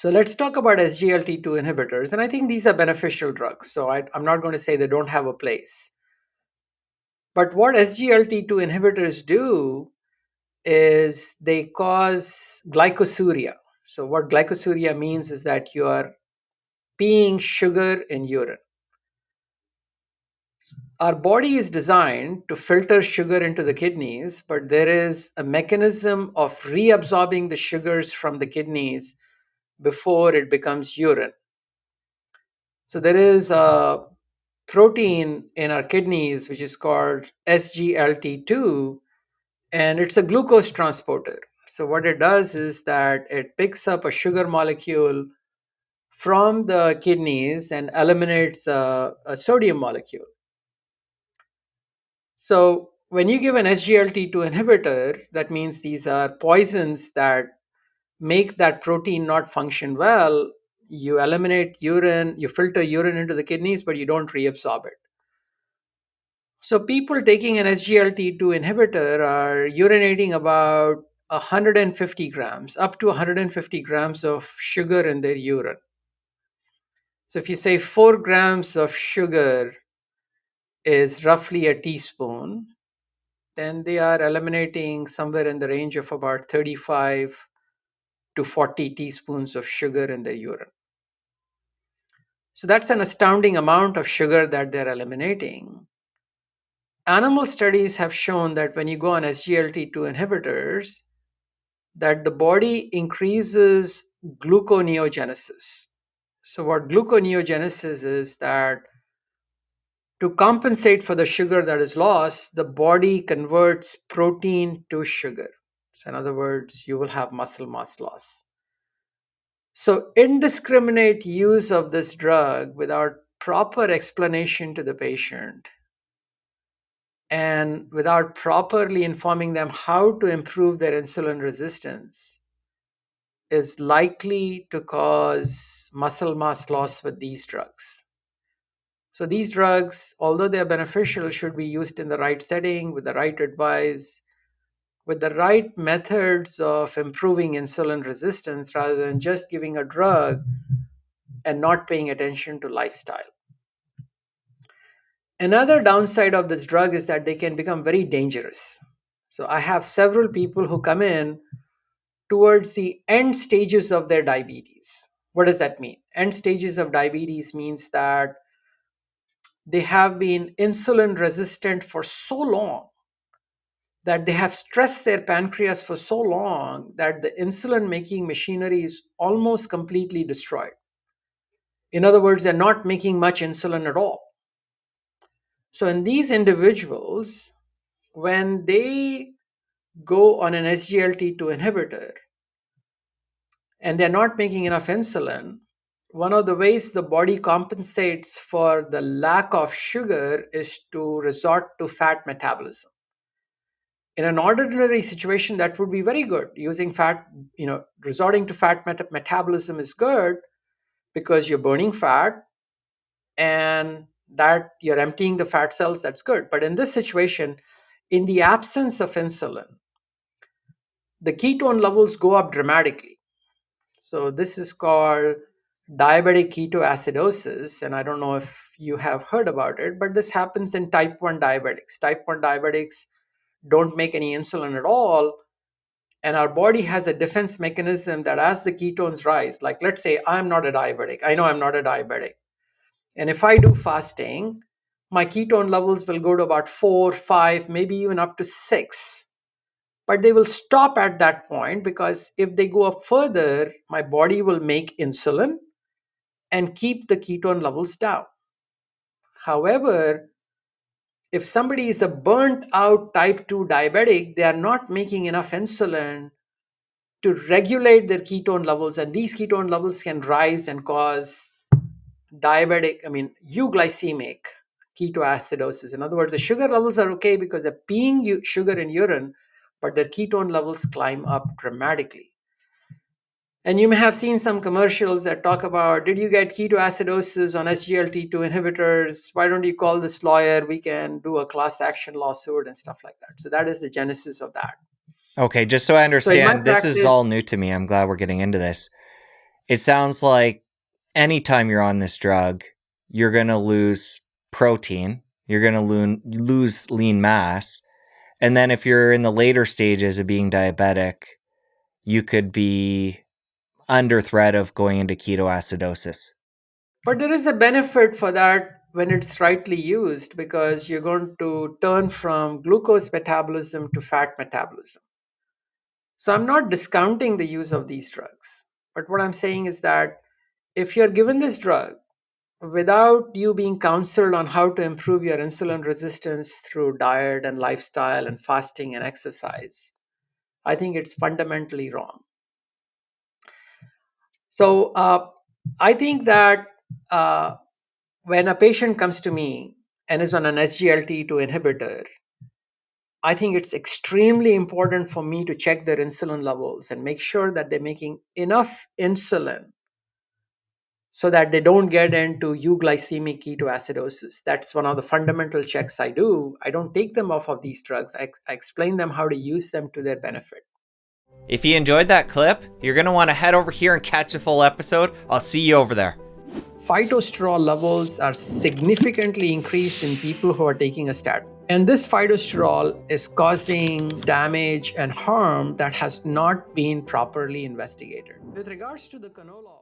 So let's talk about SGLT2 inhibitors. And I think these are beneficial drugs. So I'm not going to say they don't have a place. But what SGLT2 inhibitors do is they cause glycosuria. So what glycosuria means is that you are peeing sugar in urine. Our body is designed to filter sugar into the kidneys, but there is a mechanism of reabsorbing the sugars from the kidneys before it becomes urine. So there is a protein in our kidneys which is called SGLT2, and it's a glucose transporter. So what it does is that it picks up a sugar molecule from the kidneys and eliminates a sodium molecule. So when you give an SGLT2 inhibitor, that means these are poisons that make that protein not function well. You eliminate urine, you filter urine into the kidneys, but you don't reabsorb it. So people taking an SGLT2 inhibitor are urinating about 150 grams, up to 150 grams of sugar in their urine. So if you say 4 grams of sugar is roughly a teaspoon, then they are eliminating somewhere in the range of about 35 to 40 teaspoons of sugar in their urine. So that's an astounding amount of sugar that they're eliminating. Animal studies have shown that when you go on SGLT2 inhibitors, that the body increases gluconeogenesis. So what gluconeogenesis is that to compensate for the sugar that is lost, the body converts protein to sugar. So in other words, you will have muscle mass loss. So indiscriminate use of this drug without proper explanation to the patient and without properly informing them how to improve their insulin resistance is likely to cause muscle mass loss with these drugs. So these drugs, although they are beneficial, should be used in the right setting, with the right advice, with the right methods of improving insulin resistance, rather than just giving a drug and not paying attention to lifestyle. Another downside of this drug is that they can become very dangerous. So I have several people who come in towards the end stages of their diabetes. What does that mean? End stages of diabetes means that they have been insulin resistant for so long, that they have stressed their pancreas for so long that the insulin making machinery is almost completely destroyed. In other words, they're not making much insulin at all. So in these individuals, when they go on an SGLT2 inhibitor and they're not making enough insulin, one of the ways the body compensates for the lack of sugar is to resort to fat metabolism. In an ordinary situation, that would be very good. Using fat, resorting to fat metabolism is good because you're burning fat and that you're emptying the fat cells. That's good. But in this situation, in the absence of insulin, the ketone levels go up dramatically. So this is called diabetic ketoacidosis, and I don't know if you have heard about it, but this happens in type 1 diabetics. Type 1 diabetics don't make any insulin at all, and our body has a defense mechanism that as the ketones rise, like let's say I'm not a diabetic, I know I'm not a diabetic, and if I do fasting, my ketone levels will go to about 4, 5, maybe even up to 6. But they will stop at that point because if they go up further, my body will make insulin and keep the ketone levels down. However, if somebody is a burnt out type 2 diabetic, they are not making enough insulin to regulate their ketone levels, and these ketone levels can rise and cause euglycemic ketoacidosis. In other words, the sugar levels are okay because they're peeing sugar in urine, but their ketone levels climb up dramatically. And you may have seen some commercials that talk about, did you get ketoacidosis on SGLT2 inhibitors? Why don't you call this lawyer? We can do a class action lawsuit and stuff like that. So that is the genesis of that. Okay, just so I So in my understand, this is practice, all new to me. I'm glad we're getting into this. It sounds like anytime you're on this drug, you're going to lose protein, you're going to lose lean mass. And then if you're in the later stages of being diabetic, you could be under threat of going into ketoacidosis. But there is a benefit for that when it's rightly used, because you're going to turn from glucose metabolism to fat metabolism. So I'm not discounting the use of these drugs. But what I'm saying is that if you're given this drug without you being counseled on how to improve your insulin resistance through diet and lifestyle and fasting and exercise, I think it's fundamentally wrong. So I think that uh, when a patient comes to me and is on an SGLT2 inhibitor, I think it's extremely important for me to check their insulin levels and make sure that they're making enough insulin so that they don't get into euglycemic ketoacidosis. That's one of the fundamental checks I do. I don't take them off of these drugs. I explain them how to use them to their benefit. If you enjoyed that clip, you're going to want to head over here and catch a full episode. I'll see you over there. Phytosterol levels are significantly increased in people who are taking a statin. And this phytosterol is causing damage and harm that has not been properly investigated. With regards to the canola